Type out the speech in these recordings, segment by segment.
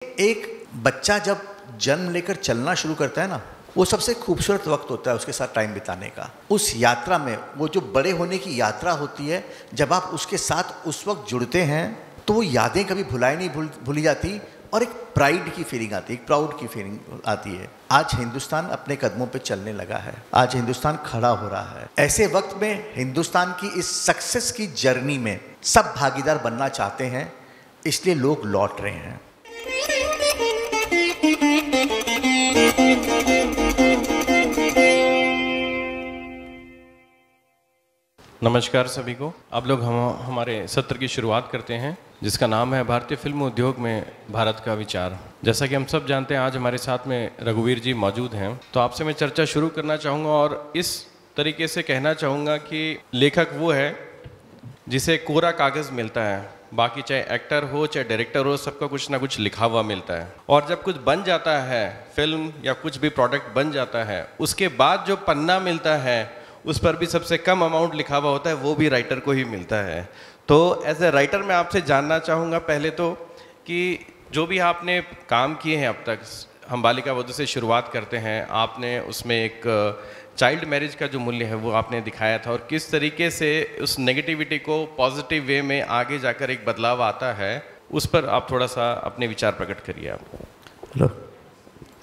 एक बच्चा जब जन्म लेकर चलना शुरू करता है ना, वो सबसे खूबसूरत वक्त होता है उसके साथ टाइम बिताने का। उस यात्रा में वो जो बड़े होने की यात्रा होती है, जब आप उसके साथ उस वक्त जुड़ते हैं तो वो यादें कभी भूली जाती और एक प्राइड की फीलिंग आती है, एक प्राउड की फीलिंग आती है। आज हिंदुस्तान अपने कदमों पे चलने लगा है, आज हिंदुस्तान खड़ा हो रहा है। ऐसे वक्त में हिंदुस्तान की इस सक्सेस की जर्नी में सब भागीदार बनना चाहते हैं, इसलिए लोग लौट रहे हैं। नमस्कार सभी को। आप लोग हमारे सत्र की शुरुआत करते हैं जिसका नाम है भारतीय फिल्म उद्योग में भारत का विचार। जैसा कि हम सब जानते हैं, आज हमारे साथ में रघुवीर जी मौजूद हैं, तो आपसे मैं चर्चा शुरू करना चाहूँगा और इस तरीके से कहना चाहूँगा कि लेखक वो है जिसे कोरा कागज़ मिलता है, बाकी चाहे एक्टर हो चाहे डायरेक्टर हो, सबका कुछ ना कुछ लिखा हुआ मिलता है। और जब कुछ बन जाता है, फिल्म या कुछ भी प्रोडक्ट बन जाता है, उसके बाद जो पन्ना मिलता है उस पर भी सबसे कम अमाउंट लिखा हुआ होता है, वो भी राइटर को ही मिलता है। तो एज ए राइटर मैं आपसे जानना चाहूँगा पहले तो कि जो भी आपने काम किए हैं अब तक, हम बालिका वधू से शुरुआत करते हैं, आपने उसमें एक चाइल्ड मैरिज का जो मूल्य है वो आपने दिखाया था और किस तरीके से उस नेगेटिविटी को पॉजिटिव वे में आगे जाकर एक बदलाव आता है, उस पर आप थोड़ा सा अपने विचार प्रकट करिए। आप हेलो,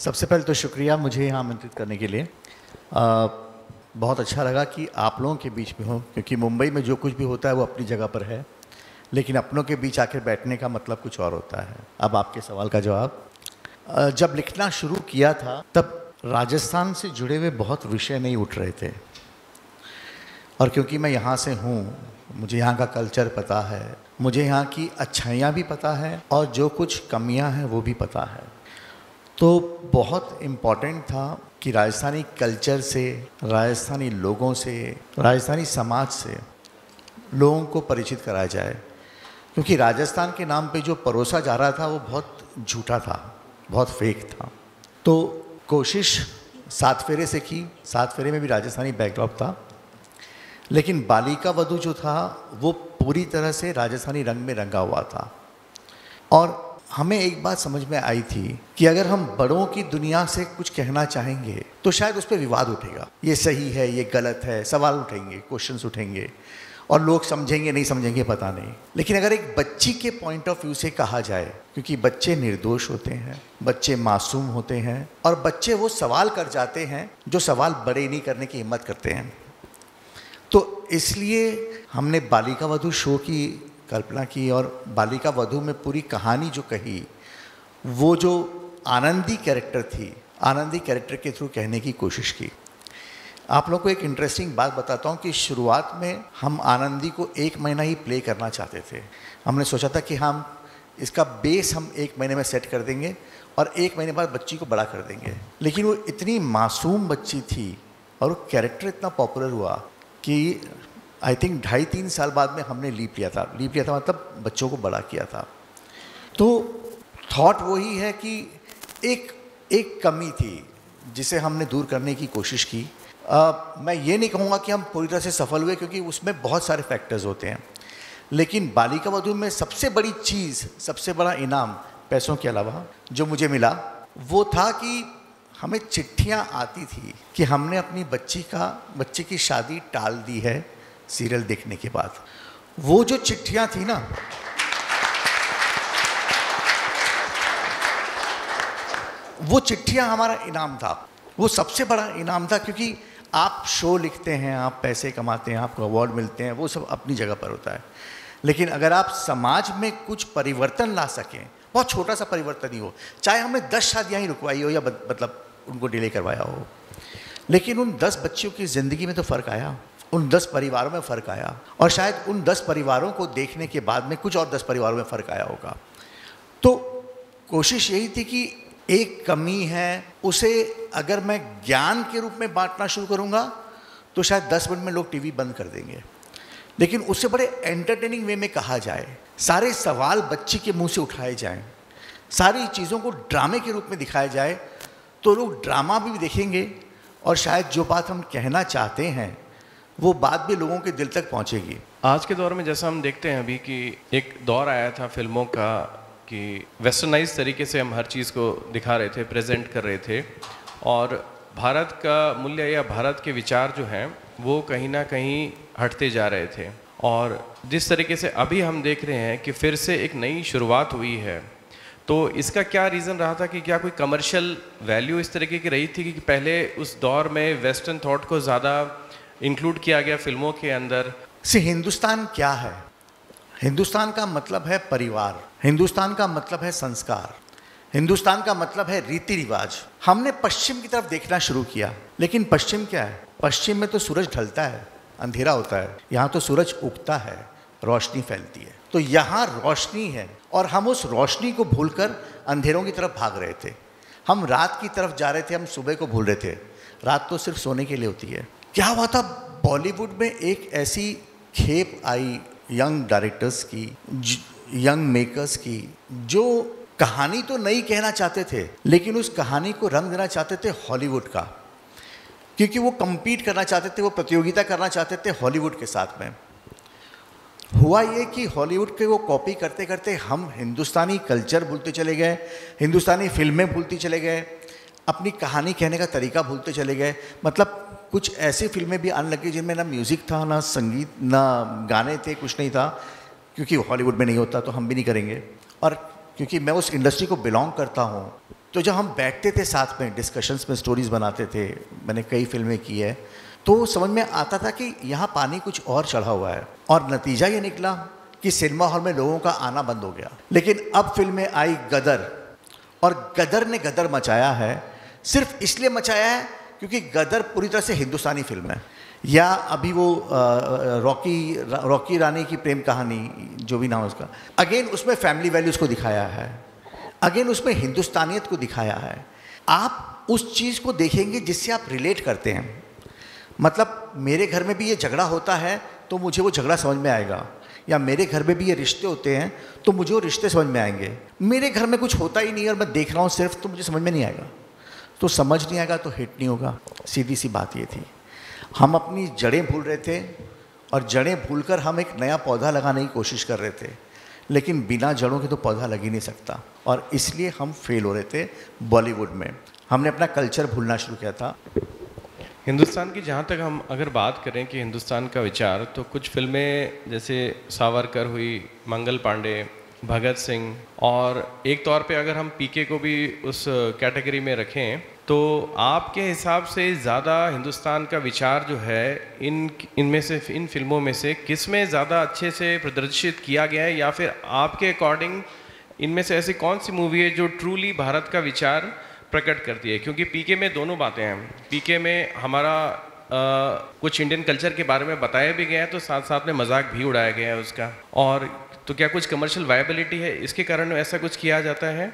सबसे पहले तो शुक्रिया मुझे यहाँ आमंत्रित करने के लिए। बहुत अच्छा लगा कि आप लोगों के बीच में हो, क्योंकि मुंबई में जो कुछ भी होता है वो अपनी जगह पर है, लेकिन अपनों के बीच आकर बैठने का मतलब कुछ और होता है। अब आपके सवाल का जवाब, जब लिखना शुरू किया था तब राजस्थान से जुड़े हुए बहुत विषय नहीं उठ रहे थे, और क्योंकि मैं यहाँ से हूँ, मुझे यहाँ का कल्चर पता है, मुझे यहाँ की अच्छाइयाँ भी पता है और जो कुछ कमियाँ हैं वो भी पता है। तो बहुत इम्पॉर्टेंट था कि राजस्थानी कल्चर से, राजस्थानी लोगों से, राजस्थानी समाज से लोगों को परिचित कराया जाए, क्योंकि राजस्थान के नाम पे जो परोसा जा रहा था वो बहुत झूठा था, बहुत फेक था। तो कोशिश 7 फेरे से की, 7 फेरे में भी राजस्थानी बैकड्रॉप था, लेकिन बालिका वधू जो था वो पूरी तरह से राजस्थानी रंग में रंगा हुआ था। और हमें एक बात समझ में आई थी कि अगर हम बड़ों की दुनिया से कुछ कहना चाहेंगे तो शायद उस पर विवाद उठेगा, ये सही है, ये गलत है, सवाल उठेंगे, क्वेश्चंस उठेंगे और लोग समझेंगे नहीं समझेंगे पता नहीं। लेकिन अगर एक बच्ची के पॉइंट ऑफ व्यू से कहा जाए, क्योंकि बच्चे निर्दोष होते हैं, बच्चे मासूम होते हैं और बच्चे वो सवाल कर जाते हैं जो सवाल बड़े नहीं करने की हिम्मत करते हैं, तो इसलिए हमने बालिका वधू शो की कल्पना की और बालिका वधू में पूरी कहानी जो कही, वो जो आनंदी कैरेक्टर थी, आनंदी कैरेक्टर के थ्रू कहने की कोशिश की। आप लोगों को एक इंटरेस्टिंग बात बताता हूँ कि शुरुआत में हम आनंदी को 1 महीना ही प्ले करना चाहते थे। हमने सोचा था कि हम इसका बेस हम 1 महीने में सेट कर देंगे और 1 महीने बाद बच्ची को बड़ा कर देंगे, लेकिन वो इतनी मासूम बच्ची थी और वो कैरेक्टर इतना पॉपुलर हुआ कि आई थिंक 2.5-3 साल बाद में हमने लीप लिया था मतलब बच्चों को बड़ा किया था। तो थॉट वही है कि एक कमी थी जिसे हमने दूर करने की कोशिश की। मैं ये नहीं कहूँगा कि हम पूरी तरह से सफल हुए, क्योंकि उसमें बहुत सारे फैक्टर्स होते हैं, लेकिन बालिका वधू में सबसे बड़ी चीज़, सबसे बड़ा इनाम पैसों के अलावा जो मुझे मिला वो था कि हमें चिट्ठियाँ आती थी कि हमने अपनी बच्ची की शादी टाल दी है सीरियल देखने के बाद। वो जो चिट्ठियाँ थी ना, वो चिट्ठियाँ हमारा इनाम था, वो सबसे बड़ा इनाम था, क्योंकि आप शो लिखते हैं, आप पैसे कमाते हैं, आपको अवार्ड मिलते हैं, वो सब अपनी जगह पर होता है, लेकिन अगर आप समाज में कुछ परिवर्तन ला सकें, बहुत छोटा सा परिवर्तन ही हो, चाहे हमने 10 शादियाँ ही रुकवाई हो या मतलब उनको डिले करवाया हो, लेकिन उन 10 बच्चियों की ज़िंदगी में तो फ़र्क आया, उन 10 परिवारों में फ़र्क आया, और शायद उन 10 परिवारों को देखने के बाद में कुछ और 10 परिवारों में फ़र्क आया होगा। तो कोशिश यही थी कि एक कमी है, उसे अगर मैं ज्ञान के रूप में बांटना शुरू करूँगा तो शायद 10 मिनट में लोग टीवी बंद कर देंगे, लेकिन उससे बड़े एंटरटेनिंग वे में कहा जाए, सारे सवाल बच्ची के मुंह से उठाए जाएं, सारी चीज़ों को ड्रामे के रूप में दिखाया जाए, तो लोग ड्रामा भी देखेंगे और शायद जो बात हम कहना चाहते हैं वो बात भी लोगों के दिल तक पहुंचेगी। आज के दौर में जैसा हम देखते हैं अभी कि एक दौर आया था फिल्मों का कि वेस्टर्नाइज तरीके से हम हर चीज़ को दिखा रहे थे, प्रेजेंट कर रहे थे, और भारत का मूल्य या भारत के विचार जो हैं वो कहीं ना कहीं हटते जा रहे थे। और जिस तरीके से अभी हम देख रहे हैं कि फिर से एक नई शुरुआत हुई है, तो इसका क्या रीज़न रहा था कि क्या कोई कमर्शियल वैल्यू इस तरीके की रही थी कि पहले उस दौर में वेस्टर्न थॉट को ज़्यादा इंक्लूड किया गया फिल्मों के अंदर? हिंदुस्तान क्या है? हिंदुस्तान का मतलब है परिवार, हिंदुस्तान का मतलब है संस्कार, हिंदुस्तान का मतलब है रीति रिवाज। हमने पश्चिम की तरफ देखना शुरू किया, लेकिन पश्चिम क्या है? पश्चिम में तो सूरज ढलता है, अंधेरा होता है। यहाँ तो सूरज उगता है, रोशनी फैलती है। तो यहाँ रोशनी है और हम उस रोशनी को भूलकर अंधेरों की तरफ भाग रहे थे। हम रात की तरफ जा रहे थे, हम सुबह को भूल रहे थे। रात तो सिर्फ सोने के लिए होती है। क्या हुआ था? बॉलीवुड में एक ऐसी खेप आई यंग डायरेक्टर्स की, यंग मेकर्स की, जो कहानी तो नहीं कहना चाहते थे, लेकिन उस कहानी को रंग देना चाहते थे हॉलीवुड का, क्योंकि वो compete करना चाहते थे, वो प्रतियोगिता करना चाहते थे हॉलीवुड के साथ में। हुआ ये कि हॉलीवुड के वो कॉपी करते करते हम हिंदुस्तानी कल्चर भूलते चले गए, हिंदुस्तानी फिल्में भूलते चले गए, अपनी कहानी कहने का तरीका भूलते चले गए। मतलब कुछ ऐसी फिल्में भी आने लगी जिनमें ना म्यूज़िक था, ना संगीत, ना गाने थे, कुछ नहीं था, क्योंकि हॉलीवुड में नहीं होता तो हम भी नहीं करेंगे। और क्योंकि मैं उस इंडस्ट्री को बिलोंग करता हूँ, तो जब हम बैठते थे साथ में डिस्कशंस में स्टोरीज़ बनाते थे, मैंने कई फिल्में की है, तो समझ में आता था कि यहाँ पानी कुछ और चढ़ा हुआ है। और नतीजा ये निकला कि सिनेमा हॉल में लोगों का आना बंद हो गया। लेकिन अब फिल्में आई गदर, और गदर ने गदर मचाया है। सिर्फ इसलिए मचाया है क्योंकि गदर पूरी तरह से हिंदुस्तानी फिल्म है। या अभी वो रॉकी रानी की प्रेम कहानी, जो भी नाम है उसका, अगेन उसमें फैमिली वैल्यूज़ को दिखाया है, अगेन उसमें हिंदुस्तानियत को दिखाया है। आप उस चीज़ को देखेंगे जिससे आप रिलेट करते हैं। मतलब मेरे घर में भी ये झगड़ा होता है तो मुझे वो झगड़ा समझ में आएगा, या मेरे घर में भी ये रिश्ते होते हैं तो मुझे वो रिश्ते समझ में आएंगे। मेरे घर में कुछ होता ही नहीं और मैं देख रहा हूँ सिर्फ, तो मुझे समझ में नहीं आएगा। तो समझ नहीं आएगा तो हिट नहीं होगा। सीधी सी बात ये थी। हम अपनी जड़ें भूल रहे थे, और जड़ें भूलकर हम एक नया पौधा लगाने की कोशिश कर रहे थे, लेकिन बिना जड़ों के तो पौधा लग ही नहीं सकता। और इसलिए हम फेल हो रहे थे बॉलीवुड में। हमने अपना कल्चर भूलना शुरू किया था। हिंदुस्तान की जहाँ तक हम अगर बात करें कि हिंदुस्तान का विचार, तो कुछ फिल्में जैसे सावरकर हुई, मंगल पांडे, भगत सिंह, और एक तौर पे अगर हम पीके को भी उस कैटेगरी में रखें, तो आपके हिसाब से ज़्यादा हिंदुस्तान का विचार जो है इनमें से, इन फिल्मों में से किस में ज़्यादा अच्छे से प्रदर्शित किया गया है, या फिर आपके अकॉर्डिंग इनमें से ऐसी कौन सी मूवी है जो ट्रूली भारत का विचार प्रकट करती है? क्योंकि पीके में दोनों बातें हैं। पीके में हमारा कुछ इंडियन कल्चर के बारे में बताया भी गया है, तो साथ साथ में मजाक भी उड़ाया गया है उसका। और तो क्या कुछ कमर्शियल वायबिलिटी है इसके कारण ऐसा कुछ किया जाता है?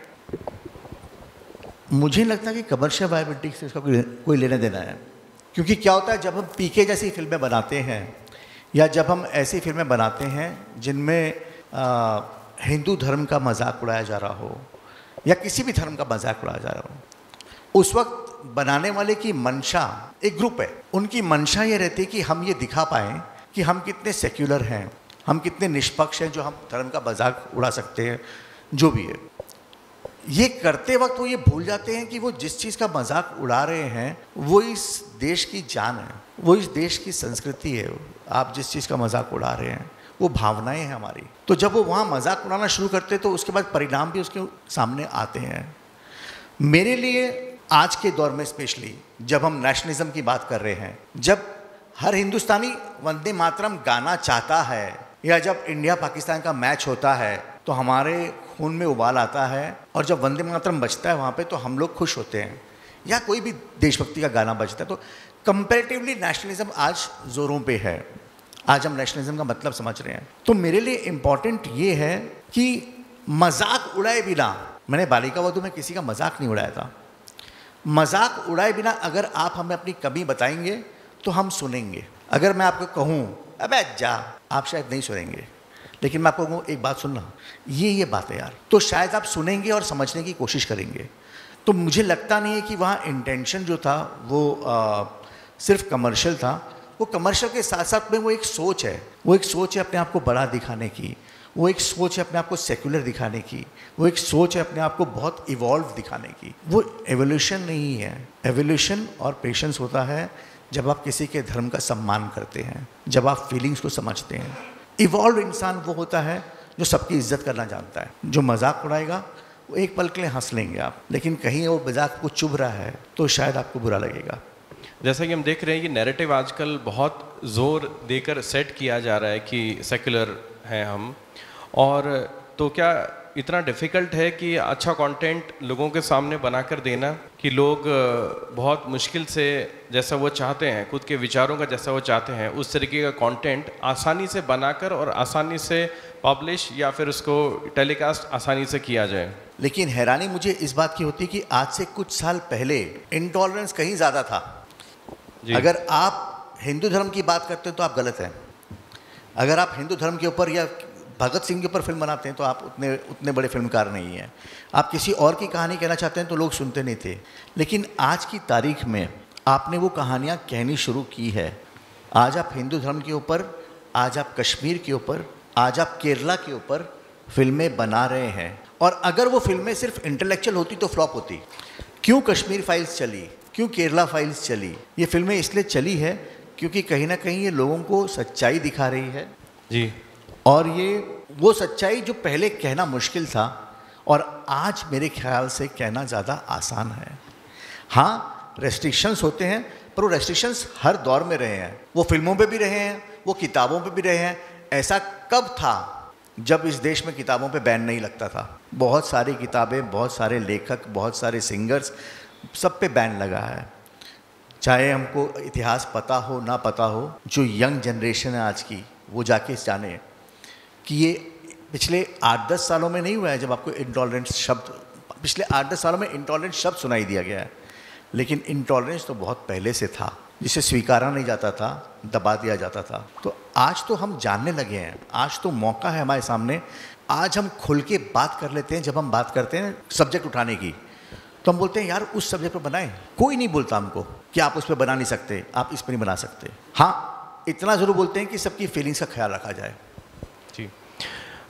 मुझे लगता है कि कमर्शियल वायबिलिटी से इसका कोई लेना देना है। क्योंकि क्या होता है, जब हम पीके जैसी फिल्में बनाते हैं, या जब हम ऐसी फिल्में बनाते हैं जिनमें हिंदू धर्म का मजाक उड़ाया जा रहा हो, या किसी भी धर्म का मजाक उड़ाया जा रहा हो, उस वक्त बनाने वाले की मंशा, एक ग्रुप है, उनकी मंशा ये रहती है कि हम ये दिखा पाएँ कि हम कितने सेक्युलर हैं, हम कितने निष्पक्ष हैं, जो हम धर्म का मजाक उड़ा सकते हैं, जो भी है। ये करते वक्त वो ये भूल जाते हैं कि वो जिस चीज़ का मजाक उड़ा रहे हैं वो इस देश की जान है, वो इस देश की संस्कृति है। आप जिस चीज़ का मजाक उड़ा रहे हैं वो भावनाएं हैं हमारी। तो जब वो वहाँ मजाक उड़ाना शुरू करते हैं तो उसके बाद परिणाम भी उसके सामने आते हैं। मेरे लिए आज के दौर में स्पेशली जब हम नेशनलिज्म की बात कर रहे हैं, जब हर हिंदुस्तानी वंदे मातरम गाना चाहता है, या जब इंडिया पाकिस्तान का मैच होता है तो हमारे खून में उबाल आता है, और जब वंदे मातरम बजता है वहाँ पे तो हम लोग खुश होते हैं, या कोई भी देशभक्ति का गाना बजता है, तो कंपैरेटिवली नेशनलिज्म आज ज़ोरों पे है। आज हम नेशनलिज्म का मतलब समझ रहे हैं। तो मेरे लिए इम्पॉर्टेंट ये है कि मजाक उड़ाए बिना, मैंने बालिका वधू में किसी का मजाक नहीं उड़ाया था, मजाक उड़ाए बिना अगर आप हमें अपनी कमी बताएंगे तो हम सुनेंगे। अगर मैं आपको कहूँ अबे जा, आप शायद नहीं सुनेंगे, लेकिन मैं आपको कहूँ एक बात सुनना, ये बात है यार, तो शायद आप सुनेंगे और समझने की कोशिश करेंगे। तो मुझे लगता नहीं है कि वहाँ इंटेंशन जो था वो सिर्फ कमर्शियल था। वो कमर्शियल के साथ साथ में वो एक सोच है, वो एक सोच है अपने आप को बड़ा दिखाने की, वो एक सोच है अपने आप को सेक्युलर दिखाने की, वो एक सोच है अपने आप को बहुत इवॉल्व दिखाने की। वो एवोल्यूशन नहीं है। एवोल्यूशन और पेशेंस होता है जब आप किसी के धर्म का सम्मान करते हैं, जब आप फीलिंग्स को समझते हैं। इवॉल्व इंसान वो होता है जो सबकी इज्जत करना जानता है। जो मजाक उड़ाएगा वो एक पल के लिए हंस लेंगे आप, लेकिन कहीं वो मजाक को चुभ रहा है तो शायद आपको बुरा लगेगा। जैसा कि हम देख रहे हैं कि नैरेटिव आजकल बहुत ज़ोर देकर सेट किया जा रहा है कि सेक्युलर हैं हम, और तो क्या इतना डिफ़िकल्ट है कि अच्छा कंटेंट लोगों के सामने बनाकर देना कि लोग बहुत मुश्किल से जैसा वो चाहते हैं, खुद के विचारों का जैसा वो चाहते हैं, उस तरीके का कंटेंट आसानी से बनाकर और आसानी से पब्लिश या फिर उसको टेलीकास्ट आसानी से किया जाए? लेकिन हैरानी मुझे इस बात की होती है कि आज से कुछ साल पहले इंटॉलरेंस कहीं ज़्यादा था। अगर आप हिंदू धर्म की बात करते हैं तो आप गलत हैं। अगर आप हिंदू धर्म के ऊपर या भगत सिंह के ऊपर फिल्म बनाते हैं तो आप उतने बड़े फिल्मकार नहीं हैं। आप किसी और की कहानी कहना चाहते हैं तो लोग सुनते नहीं थे। लेकिन आज की तारीख में आपने वो कहानियाँ कहनी शुरू की है। आज आप हिंदू धर्म के ऊपर, आज आप कश्मीर के ऊपर, आज आप केरला के ऊपर फिल्में बना रहे हैं। और अगर वो फिल्में सिर्फ इंटेलेक्चुअल होती तो फ्लॉप होती। क्यों कश्मीर फाइल्स चली, क्यों केरला फाइल्स चली? ये फिल्में इसलिए चली है क्योंकि कहीं ना कहीं ये लोगों को सच्चाई दिखा रही है जी। और ये वो सच्चाई जो पहले कहना मुश्किल था और आज मेरे ख्याल से कहना ज़्यादा आसान है। हाँ, रेस्ट्रिक्शंस होते हैं, पर वो रेस्ट्रिक्शंस हर दौर में रहे हैं। वो फिल्मों पे भी रहे हैं, वो किताबों पे भी रहे हैं। ऐसा कब था जब इस देश में किताबों पे बैन नहीं लगता था? बहुत सारी किताबें, बहुत सारे लेखक, बहुत सारे सिंगर्स, सब पे बैन लगा है। चाहे हमको इतिहास पता हो ना पता हो, जो यंग जनरेशन है आज की, वो जाके जाने कि ये पिछले 8-10 सालों में नहीं हुआ है जब आपको इंटॉलरेंस शब्द, पिछले 8-10 सालों में इंटॉलरेंस शब्द सुनाई दिया गया है। लेकिन इंटॉलरेंस तो बहुत पहले से था, जिसे स्वीकारा नहीं जाता था, दबा दिया जाता था। तो आज तो हम जानने लगे हैं, आज तो मौका है हमारे सामने। आज हम खुल के बात कर लेते हैं। जब हम बात करते हैं सब्जेक्ट उठाने की, तो हम बोलते हैं यार उस सब्जेक्ट पर बनाएं। कोई नहीं बोलता हमको कि आप उस पर बना नहीं सकते, आप इस पर नहीं बना सकते। हाँ, इतना ज़रूर बोलते हैं कि सबकी फीलिंग्स का ख्याल रखा जाए। जी।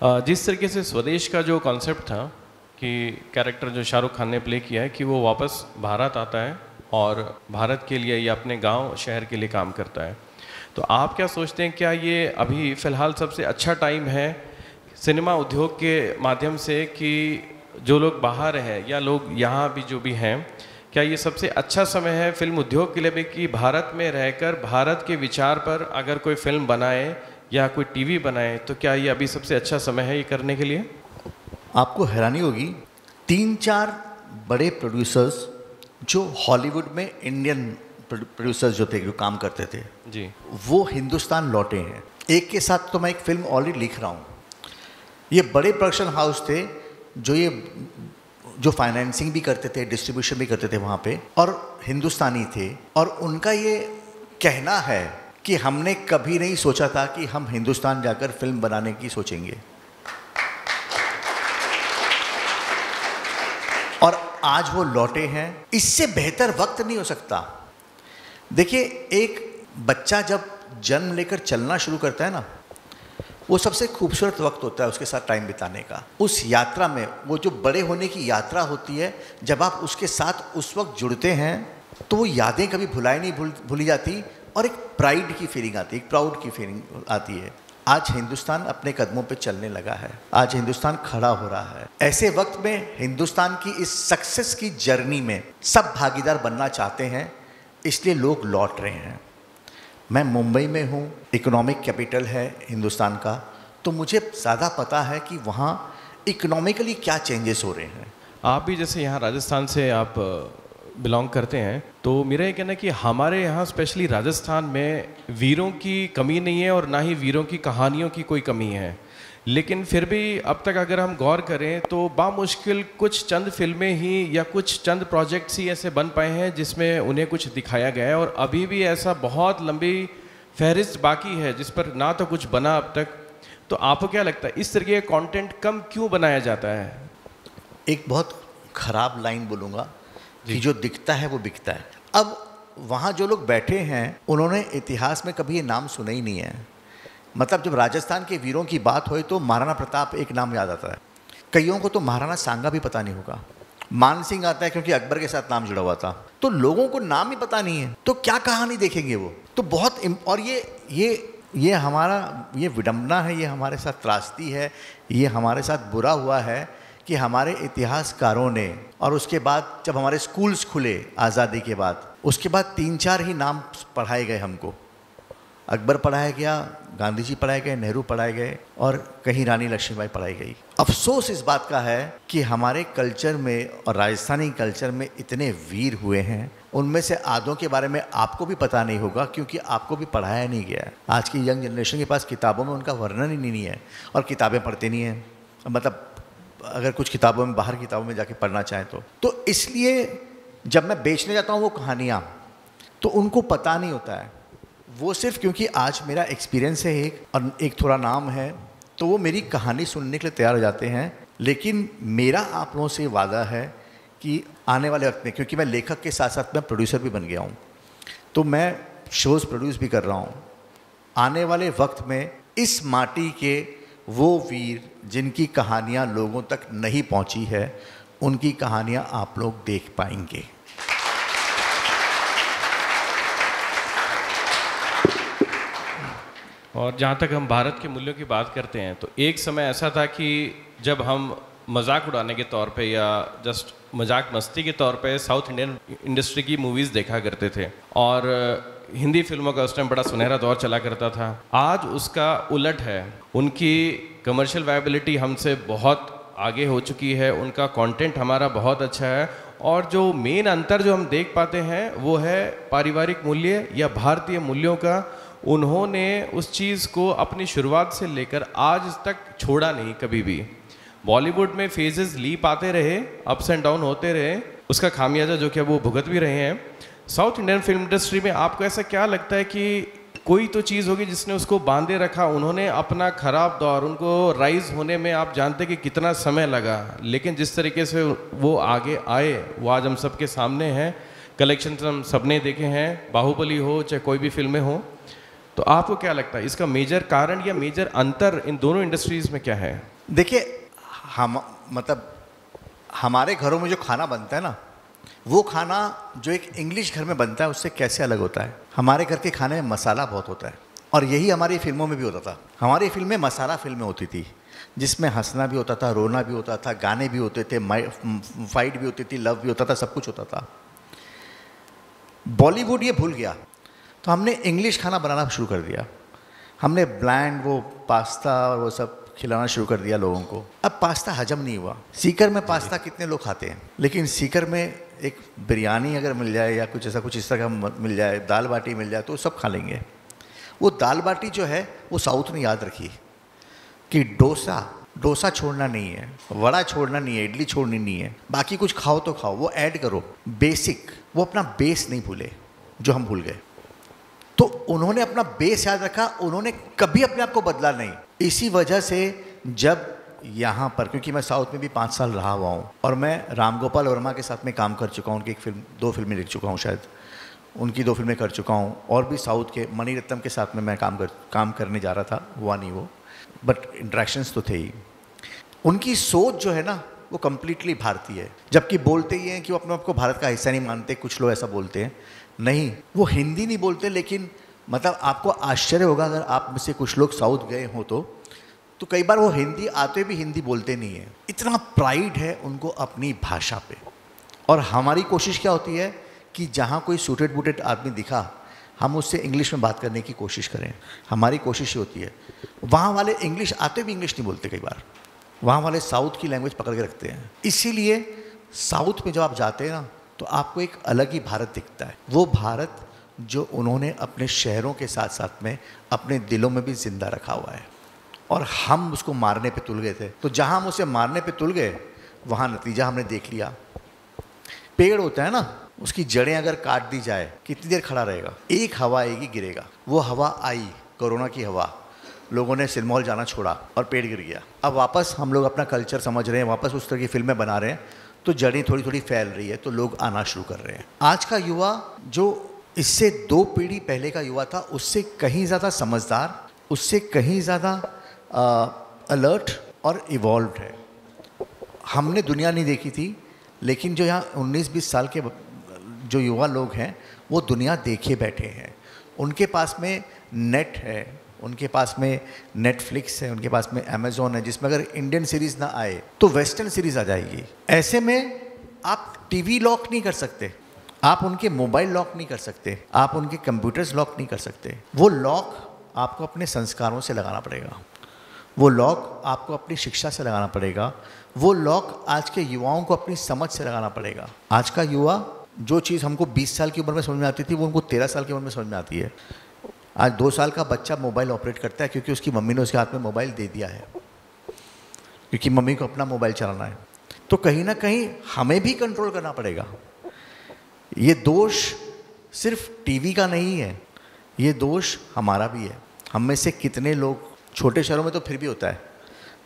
जिस तरीके से स्वदेश का जो कॉन्सेप्ट था कि कैरेक्टर जो शाहरुख खान ने प्ले किया है कि वो वापस भारत आता है और भारत के लिए या अपने गांव शहर के लिए काम करता है, तो आप क्या सोचते हैं, क्या ये अभी फ़िलहाल सबसे अच्छा टाइम है सिनेमा उद्योग के माध्यम से कि जो लोग बाहर हैं या लोग यहाँ भी जो भी हैं, क्या ये सबसे अच्छा समय है फिल्म उद्योग के लिए भी कि भारत में रहकर भारत के विचार पर अगर कोई फिल्म बनाए या कोई टीवी बनाए, तो क्या ये अभी सबसे अच्छा समय है ये करने के लिए? आपको हैरानी होगी, 3-4 बड़े प्रोड्यूसर्स जो हॉलीवुड में इंडियन प्रोड्यूसर्स जो थे, जो काम करते थे जी, वो हिंदुस्तान लौटे हैं। एक के साथ तो मैं एक फिल्म ऑलरेडी लिख रहा हूँ। ये बड़े प्रोडक्शन हाउस थे जो फाइनेंसिंग भी करते थे, डिस्ट्रीब्यूशन भी करते थे वहाँ पे, और हिंदुस्तानी थे। और उनका ये कहना है कि हमने कभी नहीं सोचा था कि हम हिंदुस्तान जाकर फिल्म बनाने की सोचेंगे, और आज वो लौटे हैं। इससे बेहतर वक्त नहीं हो सकता। देखिए, एक बच्चा जब जन्म लेकर चलना शुरू करता है ना, वो सबसे खूबसूरत वक्त होता है उसके साथ टाइम बिताने का। उस यात्रा में, वो जो बड़े होने की यात्रा होती है, जब आप उसके साथ उस वक्त जुड़ते हैं तो वो यादें कभी भूली जाती, और एक प्राइड की फीलिंग आती है, एक प्राउड की फीलिंग आती है। आज हिंदुस्तान अपने कदमों पे चलने लगा है, आज हिंदुस्तान खड़ा हो रहा है। ऐसे वक्त में हिंदुस्तान की इस सक्सेस की जर्नी में सब भागीदार बनना चाहते हैं, इसलिए लोग लौट रहे हैं। मैं मुंबई में हूँ, इकोनॉमिक कैपिटल है हिंदुस्तान का, तो मुझे ज़्यादा पता है कि वहाँ इकोनॉमिकली क्या चेंजेस हो रहे हैं। आप भी जैसे यहाँ राजस्थान से आप बिलोंग करते हैं, तो मेरा ये कहना है कि हमारे यहाँ स्पेशली राजस्थान में वीरों की कमी नहीं है और ना ही वीरों की कहानियों की कोई कमी है। लेकिन फिर भी अब तक अगर हम गौर करें तो बामुश्किल कुछ चंद फिल्में ही या कुछ चंद प्रोजेक्ट्स ही ऐसे बन पाए हैं जिसमें उन्हें कुछ दिखाया गया है, और अभी भी ऐसा बहुत लंबी फहरिस्त बाकी है जिस पर ना तो कुछ बना अब तक। तो आपको क्या लगता है, इस तरीके का कंटेंट कम क्यों बनाया जाता है? एक बहुत ख़राब लाइन बोलूँगा कि जो दिखता है वो बिकता है। अब वहाँ जो लोग बैठे हैं, उन्होंने इतिहास में कभी ये नाम सुना ही नहीं है मतलब जब राजस्थान के वीरों की बात हो तो महाराणा प्रताप एक नाम याद आता है, कईयों को तो महाराणा सांगा भी पता नहीं होगा। मान सिंह आता है क्योंकि अकबर के साथ नाम जुड़ा हुआ था। तो लोगों को नाम ही पता नहीं है तो क्या कहानी देखेंगे वो। तो बहुत और ये हमारा ये विडंबना है, ये हमारे साथ त्रासदी है, ये हमारे साथ बुरा हुआ है कि हमारे इतिहासकारों ने, और उसके बाद जब हमारे स्कूल्स खुले आज़ादी के बाद, उसके बाद 3-4 ही नाम पढ़ाए गए हमको। अकबर पढ़ाया गया, गांधी जी पढ़ाए गए, नेहरू पढ़ाए गए और कहीं रानी लक्ष्मीबाई पढ़ाई गई। अफसोस इस बात का है कि हमारे कल्चर में और राजस्थानी कल्चर में इतने वीर हुए हैं, उनमें से आधों के बारे में आपको भी पता नहीं होगा क्योंकि आपको भी पढ़ाया नहीं गया है। आज की यंग जनरेशन के पास किताबों में उनका वर्णन ही नहीं है और किताबें पढ़ते नहीं हैं, मतलब अगर कुछ किताबों में, बाहर किताबों में जाके पढ़ना चाहें तो इसलिए जब मैं बेचने जाता हूँ वो कहानियाँ, तो उनको पता नहीं होता है। वो सिर्फ क्योंकि आज मेरा एक्सपीरियंस है एक और एक थोड़ा नाम है तो वो मेरी कहानी सुनने के लिए तैयार हो जाते हैं। लेकिन मेरा आप लोगों से वादा है कि आने वाले वक्त में, क्योंकि मैं लेखक के साथ साथ मैं प्रोड्यूसर भी बन गया हूँ, तो मैं शोज़ प्रोड्यूस भी कर रहा हूँ। आने वाले वक्त में इस माटी के वो वीर जिनकी कहानियाँ लोगों तक नहीं पहुँची है, उनकी कहानियाँ आप लोग देख पाएंगे। और जहाँ तक हम भारत के मूल्यों की बात करते हैं तो एक समय ऐसा था कि जब हम मजाक उड़ाने के तौर पे या जस्ट मजाक मस्ती के तौर पे साउथ इंडियन इंडस्ट्री की मूवीज़ देखा करते थे और हिंदी फिल्मों का उस टाइम बड़ा सुनहरा दौर चला करता था। आज उसका उलट है, उनकी कमर्शियल वायबिलिटी हमसे बहुत आगे हो चुकी है, उनका कंटेंट हमारा बहुत अच्छा है और जो मेन अंतर जो हम देख पाते हैं वो है पारिवारिक मूल्य या भारतीय मूल्यों का। उन्होंने उस चीज़ को अपनी शुरुआत से लेकर आज तक छोड़ा नहीं कभी भी। बॉलीवुड में फेजेस लीप आते रहे, अप्स एंड डाउन होते रहे, उसका खामियाजा जो कि वो भुगत भी रहे हैं। साउथ इंडियन फिल्म इंडस्ट्री में आपको ऐसा क्या लगता है कि कोई तो चीज़ होगी जिसने उसको बांधे रखा? उन्होंने अपना ख़राब दौर, उनको राइज होने में आप जानते कि कितना समय लगा, लेकिन जिस तरीके से वो आगे आए वो आज हम सबके सामने हैं। कलेक्शन हम सबने देखे हैं, बाहुबली हो चाहे कोई भी फिल्में हो। तो आपको क्या लगता है इसका मेजर कारण या मेजर अंतर इन दोनों इंडस्ट्रीज में क्या है? देखिए, हम मतलब हमारे घरों में जो खाना बनता है ना, वो खाना जो एक इंग्लिश घर में बनता है उससे कैसे अलग होता है। हमारे घर के खाने में मसाला बहुत होता है और यही हमारी फिल्मों में भी होता था। हमारी फिल्में मसाला फिल्में होती थी जिसमें हंसना भी होता था, रोना भी होता था, गाने भी होते थे, फाइट भी होती थी, लव भी होता था, सब कुछ होता था। बॉलीवुड ये भूल गया तो हमने इंग्लिश खाना बनाना शुरू कर दिया। हमने ब्लैंड वो पास्ता और वो सब खिलाना शुरू कर दिया लोगों को। अब पास्ता हजम नहीं हुआ। सीकर में पास्ता कितने लोग खाते हैं, लेकिन सीकर में एक बिरयानी अगर मिल जाए या कुछ ऐसा कुछ इस तरह का मिल जाए, दाल बाटी मिल जाए तो सब खा लेंगे। वो दाल बाटी जो है वो साउथ ने याद रखी कि डोसा छोड़ना नहीं है, वड़ा छोड़ना नहीं है, इडली छोड़नी नहीं है, बाकी कुछ खाओ तो खाओ, वो ऐड करो बेसिक। वो अपना बेस नहीं भूले जो हम भूल गए। तो उन्होंने अपना बेस याद रखा, उन्होंने कभी अपने आप को बदला नहीं। इसी वजह से जब यहाँ पर, क्योंकि मैं साउथ में भी 5 साल रहा हुआ हूँ और मैं राम गोपाल वर्मा के साथ में काम कर चुका हूँ, उनकी एक फिल्म 2 फिल्में लिख चुका हूँ, शायद उनकी 2 फिल्में कर चुका हूँ। और भी साउथ के मणिरत्नम के साथ में मैं काम करने जा रहा था, हुआ नहीं वो, बट इंट्रैक्शंस तो थे ही। उनकी सोच जो है ना वो कम्प्लीटली भारतीय है, जबकि बोलते ही हैं कि वो अपने आप को भारत का हिस्सा नहीं मानते। कुछ लोग ऐसा बोलते हैं, नहीं वो हिंदी नहीं बोलते, लेकिन मतलब आपको आश्चर्य होगा अगर आप में से कुछ लोग साउथ गए हो तो कई बार वो हिंदी आते भी हिंदी बोलते नहीं है। इतना प्राइड है उनको अपनी भाषा पे। और हमारी कोशिश क्या होती है कि जहाँ कोई सूटेड बूटेड आदमी दिखा, हम उससे इंग्लिश में बात करने की कोशिश करें। हमारी कोशिश ये होती है। वहाँ वाले इंग्लिश आते भी इंग्लिश नहीं बोलते, कई बार वहाँ वाले साउथ की लैंग्वेज पकड़ के रखते हैं। इसीलिए साउथ में जब आप जाते हैं ना तो आपको एक अलग ही भारत दिखता है। वो भारत जो उन्होंने अपने शहरों के साथ साथ में अपने दिलों में भी जिंदा रखा हुआ है, और हम उसको मारने पे तुल गए थे। तो जहाँ हम उसे मारने पे तुल गए वहाँ नतीजा हमने देख लिया। पेड़ होता है ना, उसकी जड़ें अगर काट दी जाए कितनी देर खड़ा रहेगा? एक हवा आएगी, गिरेगा। वो हवा आई, कोरोना की हवा, लोगों ने सिनेमा हॉल जाना छोड़ा और पेड़ गिर गया। अब वापस हम लोग अपना कल्चर समझ रहे हैं, वापस उस तरह की फिल्में बना रहे हैं, तो जड़ें थोड़ी थोड़ी फैल रही है, तो लोग आना शुरू कर रहे हैं। आज का युवा जो इससे 2 पीढ़ी पहले का युवा था, उससे कहीं ज़्यादा समझदार, उससे कहीं ज़्यादा अलर्ट और इवॉल्व्ड है। हमने दुनिया नहीं देखी थी, लेकिन जो यहाँ 19-20 साल के जो युवा लोग हैं वो दुनिया देखे बैठे हैं। उनके पास में नेट है, उनके पास में नेटफ्लिक्स है, उनके पास में अमेज़ॉन है, जिसमें अगर इंडियन सीरीज़ ना आए तो वेस्टर्न सीरीज़ आ जाएगी। ऐसे में आप टीवी लॉक नहीं कर सकते, आप उनके मोबाइल लॉक नहीं कर सकते, आप उनके कंप्यूटर्स लॉक नहीं कर सकते। वो लॉक आपको अपने संस्कारों से लगाना पड़ेगा, वो लॉक आपको अपनी शिक्षा से लगाना पड़ेगा, वो लॉक आज के युवाओं को अपनी समझ से लगाना पड़ेगा। आज का युवा जो चीज़ हमको 20 साल की उम्र में समझ में आती थी वो उनको 13 साल की उम्र में समझ में आती है। आज 2 साल का बच्चा मोबाइल ऑपरेट करता है क्योंकि उसकी मम्मी ने उसके हाथ में मोबाइल दे दिया है, क्योंकि मम्मी को अपना मोबाइल चलाना है। तो कहीं ना कहीं हमें भी कंट्रोल करना पड़ेगा। ये दोष सिर्फ टीवी का नहीं है, ये दोष हमारा भी है। हम में से कितने लोग, छोटे शहरों में तो फिर भी होता है,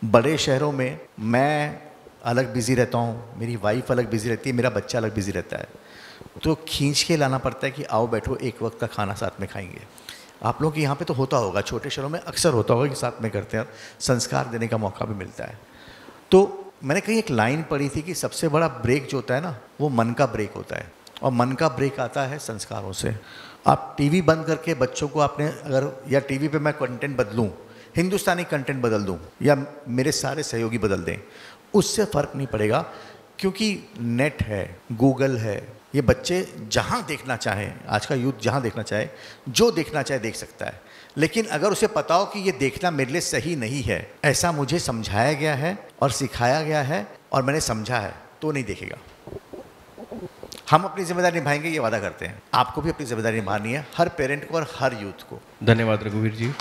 बड़े शहरों में मैं अलग बिज़ी रहता हूँ, मेरी वाइफ अलग बिज़ी रहती है, मेरा बच्चा अलग बिज़ी रहता है, तो खींच के लाना पड़ता है कि आओ बैठो एक वक्त का खाना साथ में खाएंगे। आप लोगों के यहाँ पे तो होता होगा, छोटे शहरों में अक्सर होता होगा कि साथ में करते हैं, संस्कार देने का मौका भी मिलता है। तो मैंने कहीं एक लाइन पढ़ी थी कि सबसे बड़ा ब्रेक जो होता है ना, वो मन का ब्रेक होता है, और मन का ब्रेक आता है संस्कारों से। आप टीवी बंद करके बच्चों को आपने अगर, या टीवी पे मैं कंटेंट बदलूं, हिंदुस्तानी कंटेंट बदल दूं, या मेरे सारे सहयोगी बदल दें, उससे फ़र्क नहीं पड़ेगा, क्योंकि नेट है, गूगल है, ये बच्चे जहाँ देखना चाहें, आज का यूथ जहाँ देखना चाहे, जो देखना चाहे देख सकता है। लेकिन अगर उसे पता हो कि ये देखना मेरे लिए सही नहीं है, ऐसा मुझे समझाया गया है और सिखाया गया है और मैंने समझा है, तो नहीं देखेगा। हम अपनी जिम्मेदारी निभाएंगे, ये वादा करते हैं। आपको भी अपनी जिम्मेदारी निभानी है, हर पेरेंट को और हर यूथ को। धन्यवाद रघुवीर जी।